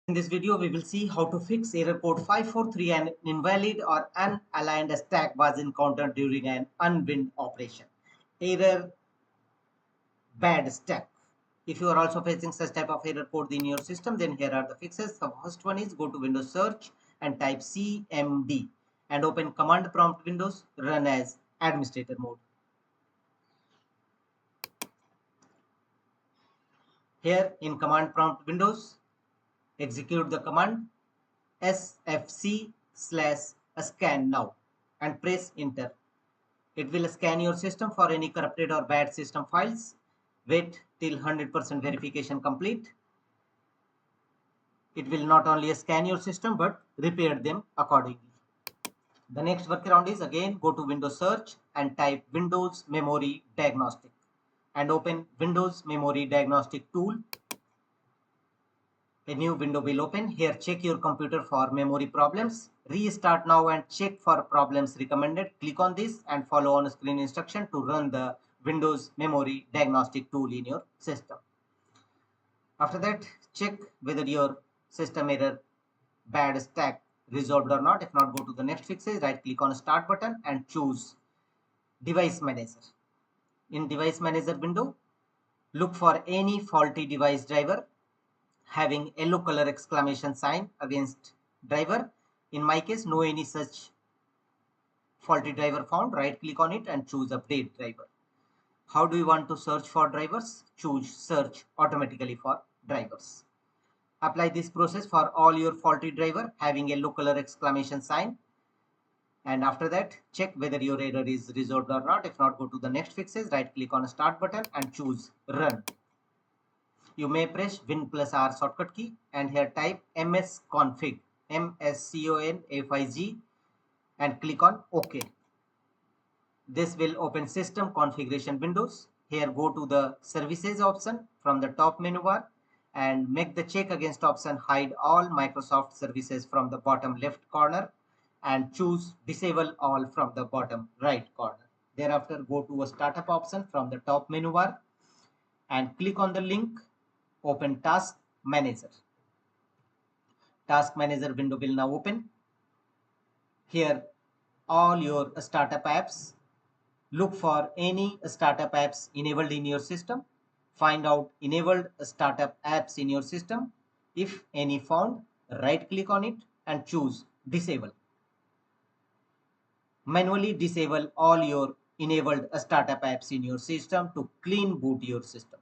In this video, we will see how to fix error code 543. An invalid or unaligned stack was encountered during an unwind operation. Error bad stack. If you are also facing such type of error code in your system, then here are the fixes. The first one is go to Windows search and type cmd and open command prompt Windows, run as administrator mode. Here in command prompt Windows, execute the command sfc/scan now and press enter. It will scan your system for any corrupted or bad system files. Wait till 100% verification complete. It will not only scan your system but repair them accordingly. The next workaround is again go to Windows search and type Windows Memory Diagnostic and open Windows Memory Diagnostic tool. A new window will open. Here check your computer for memory problems. Restart now and check for problems recommended. Click on this and follow on screen instruction to run the Windows Memory Diagnostic tool in your system. After that, check whether your system error bad stack resolved or not. If not, go to the next fixes, right click on start button and choose device manager. In device manager window, look for any faulty device driver having yellow color exclamation sign against driver. In my case, no any such faulty driver found. Right click on it and choose update driver. How do you want to search for drivers? Choose search automatically for drivers. Apply this process for all your faulty driver having yellow color exclamation sign. And after that, check whether your error is resolved or not. If not, go to the next fixes, right click on start button and choose run. You may press Win plus R shortcut key and here type msconfig, msconfig and click on OK. This will open system configuration windows. Here go to the services option from the top menu bar and make the check against option hide all Microsoft services from the bottom left corner and choose disable all from the bottom right corner. Thereafter go to a startup option from the top menu bar and click on the link. Open Task Manager. Task Manager window will now open. Here all your startup apps. Look for any startup apps enabled in your system. Find out enabled startup apps in your system. If any found, right click on it and choose disable. Manually disable all your enabled startup apps in your system to clean boot your system.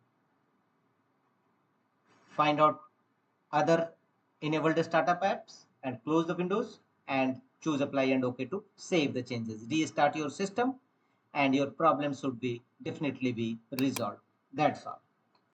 Find out other enabled startup apps and close the windows and choose apply and OK to save the changes. Restart your system and your problem should be definitely be resolved. That's all.